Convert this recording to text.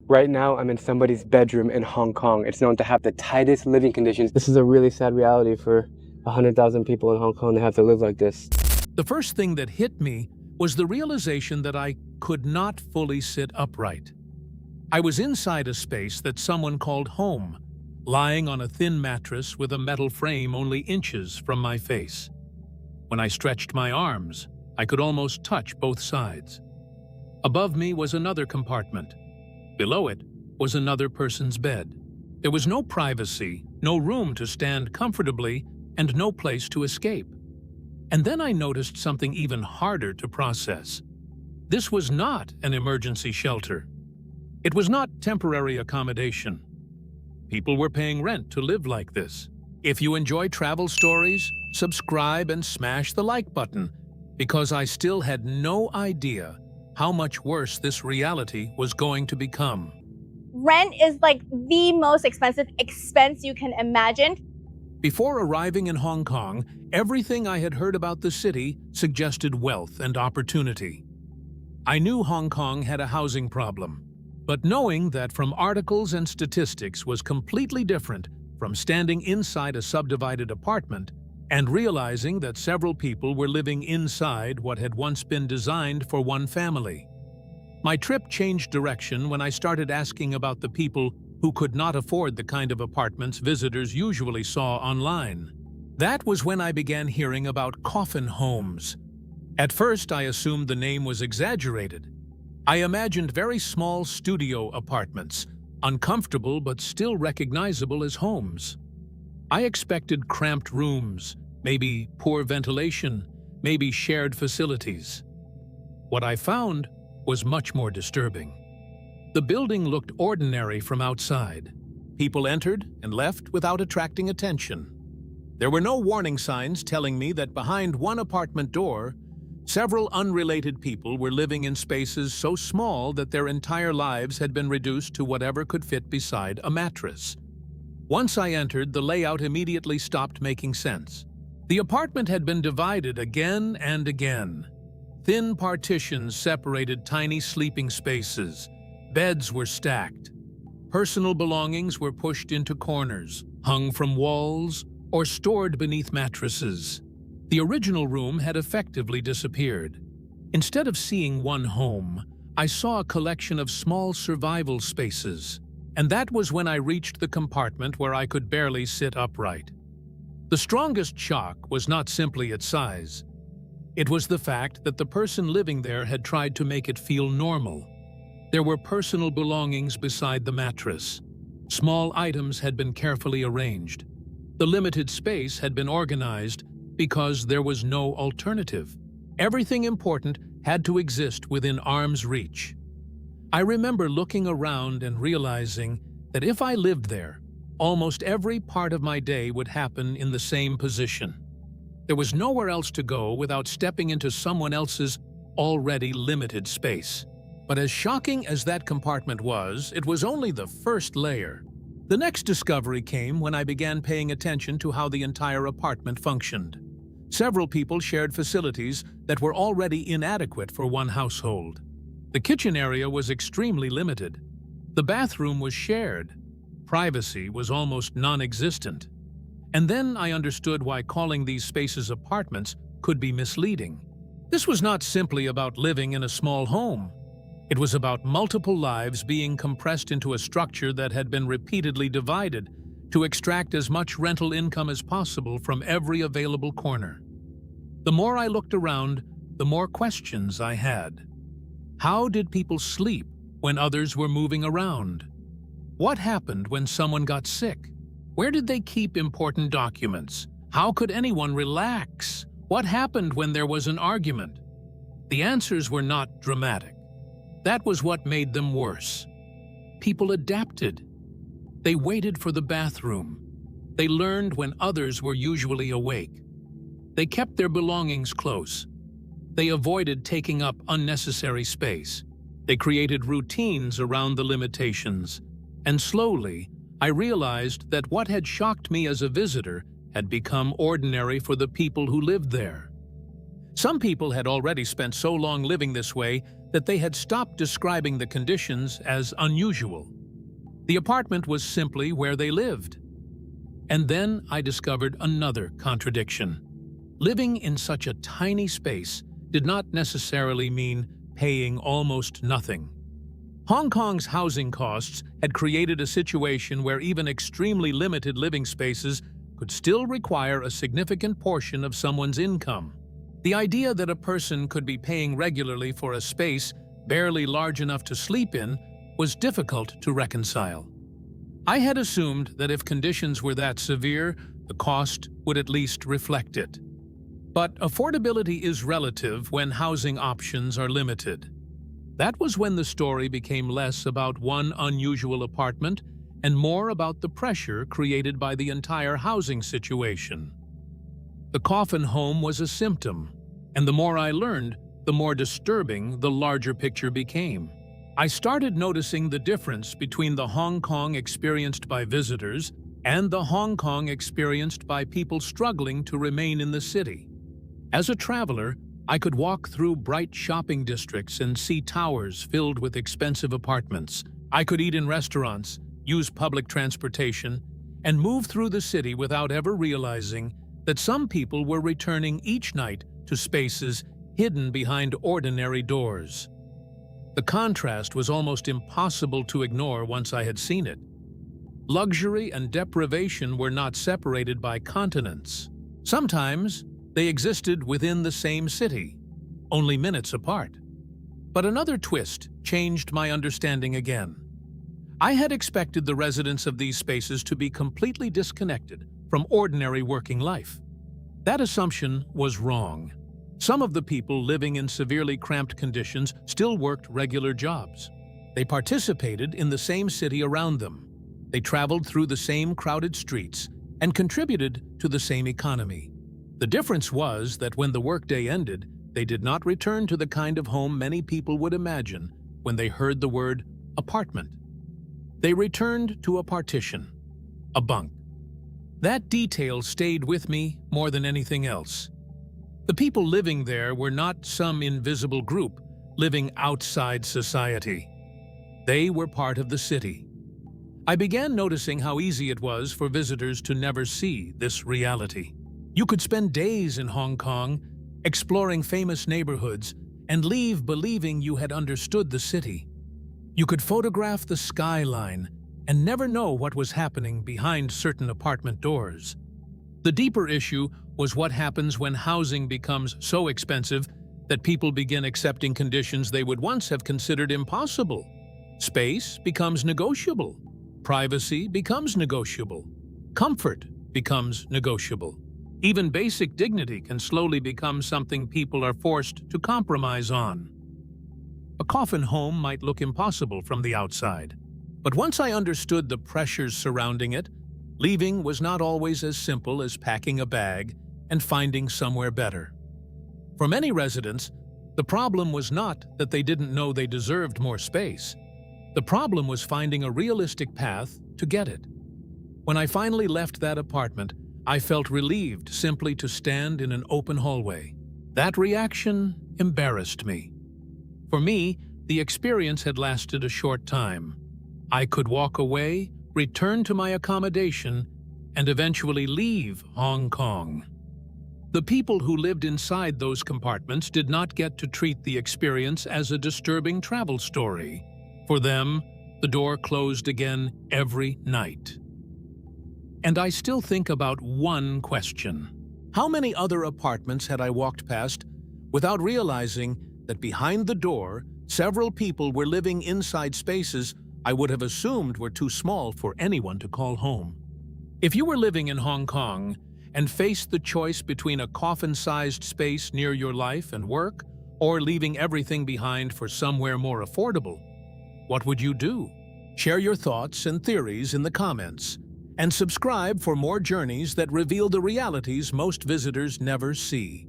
Right now, I'm in somebody's bedroom in Hong Kong. It's known to have the tightest living conditions. This is a really sad reality for 100,000 people in Hong Kong. They have to live like this. The first thing that hit me was the realization that I could not fully sit upright. I was inside a space that someone called home, lying on a thin mattress with a metal frame only inches from my face. When I stretched my arms, I could almost touch both sides. Above me was another compartment. Below it was another person's bed. There was no privacy, no room to stand comfortably, and no place to escape. And then I noticed something even harder to process. This was not an emergency shelter. It was not temporary accommodation. People were paying rent to live like this. If you enjoy travel stories, subscribe and smash the like button, because I still had no idea how much worse this reality was going to become. Rent is like the most expensive expense you can imagine. Before arriving in Hong Kong, everything I had heard about the city suggested wealth and opportunity. I knew Hong Kong had a housing problem, but knowing that from articles and statistics was completely different from standing inside a subdivided apartment and realizing that several people were living inside what had once been designed for one family. My trip changed direction when I started asking about the people who could not afford the kind of apartments visitors usually saw online. That was when I began hearing about coffin homes. At first, I assumed the name was exaggerated. I imagined very small studio apartments, uncomfortable but still recognizable as homes. I expected cramped rooms, maybe poor ventilation, maybe shared facilities. What I found was much more disturbing. The building looked ordinary from outside. People entered and left without attracting attention. There were no warning signs telling me that behind one apartment door, several unrelated people were living in spaces so small that their entire lives had been reduced to whatever could fit beside a mattress. Once I entered, the layout immediately stopped making sense. The apartment had been divided again and again. Thin partitions separated tiny sleeping spaces. Beds were stacked. Personal belongings were pushed into corners, hung from walls, or stored beneath mattresses. The original room had effectively disappeared. Instead of seeing one home, I saw a collection of small survival spaces. And that was when I reached the compartment where I could barely sit upright. The strongest shock was not simply its size. It was the fact that the person living there had tried to make it feel normal. There were personal belongings beside the mattress. Small items had been carefully arranged. The limited space had been organized because there was no alternative. Everything important had to exist within arm's reach. I remember looking around and realizing that if I lived there, almost every part of my day would happen in the same position. There was nowhere else to go without stepping into someone else's already limited space. But as shocking as that compartment was, it was only the first layer. The next discovery came when I began paying attention to how the entire apartment functioned. Several people shared facilities that were already inadequate for one household. The kitchen area was extremely limited. The bathroom was shared. Privacy was almost non-existent. And then I understood why calling these spaces apartments could be misleading. This was not simply about living in a small home. It was about multiple lives being compressed into a structure that had been repeatedly divided to extract as much rental income as possible from every available corner. The more I looked around, the more questions I had. How did people sleep when others were moving around? What happened when someone got sick? Where did they keep important documents? How could anyone relax? What happened when there was an argument? The answers were not dramatic. That was what made them worse. People adapted. They waited for the bathroom. They learned when others were usually awake. They kept their belongings close. They avoided taking up unnecessary space. They created routines around the limitations. And slowly, I realized that what had shocked me as a visitor had become ordinary for the people who lived there. Some people had already spent so long living this way that they had stopped describing the conditions as unusual. The apartment was simply where they lived. And then I discovered another contradiction. Living in such a tiny space did not necessarily mean paying almost nothing. Hong Kong's housing costs had created a situation where even extremely limited living spaces could still require a significant portion of someone's income. The idea that a person could be paying regularly for a space barely large enough to sleep in was difficult to reconcile. I had assumed that if conditions were that severe, the cost would at least reflect it. But affordability is relative when housing options are limited. That was when the story became less about one unusual apartment and more about the pressure created by the entire housing situation. The coffin home was a symptom, and the more I learned, the more disturbing the larger picture became. I started noticing the difference between the Hong Kong experienced by visitors and the Hong Kong experienced by people struggling to remain in the city. As a traveler, I could walk through bright shopping districts and see towers filled with expensive apartments. I could eat in restaurants, use public transportation, and move through the city without ever realizing that some people were returning each night to spaces hidden behind ordinary doors. The contrast was almost impossible to ignore once I had seen it. Luxury and deprivation were not separated by continents. Sometimes they existed within the same city, only minutes apart. But another twist changed my understanding again. I had expected the residents of these spaces to be completely disconnected from ordinary working life. That assumption was wrong. Some of the people living in severely cramped conditions still worked regular jobs. They participated in the same city around them. They traveled through the same crowded streets and contributed to the same economy. The difference was that when the workday ended, they did not return to the kind of home many people would imagine when they heard the word apartment. They returned to a partition, a bunk. That detail stayed with me more than anything else. The people living there were not some invisible group living outside society. They were part of the city. I began noticing how easy it was for visitors to never see this reality. You could spend days in Hong Kong, exploring famous neighborhoods, and leave believing you had understood the city. You could photograph the skyline and never know what was happening behind certain apartment doors. The deeper issue was what happens when housing becomes so expensive that people begin accepting conditions they would once have considered impossible. Space becomes negotiable. Privacy becomes negotiable. Comfort becomes negotiable. Even basic dignity can slowly become something people are forced to compromise on. A coffin home might look impossible from the outside, but once I understood the pressures surrounding it, leaving was not always as simple as packing a bag and finding somewhere better. For many residents, the problem was not that they didn't know they deserved more space. The problem was finding a realistic path to get it. When I finally left that apartment, I felt relieved simply to stand in an open hallway. That reaction embarrassed me. For me, the experience had lasted a short time. I could walk away, return to my accommodation, and eventually leave Hong Kong. The people who lived inside those compartments did not get to treat the experience as a disturbing travel story. For them, the door closed again every night. And I still think about one question. How many other apartments had I walked past without realizing that behind the door, several people were living inside spaces I would have assumed were too small for anyone to call home? If you were living in Hong Kong and faced the choice between a coffin-sized space near your life and work or leaving everything behind for somewhere more affordable, what would you do? Share your thoughts and theories in the comments, and subscribe for more journeys that reveal the realities most visitors never see.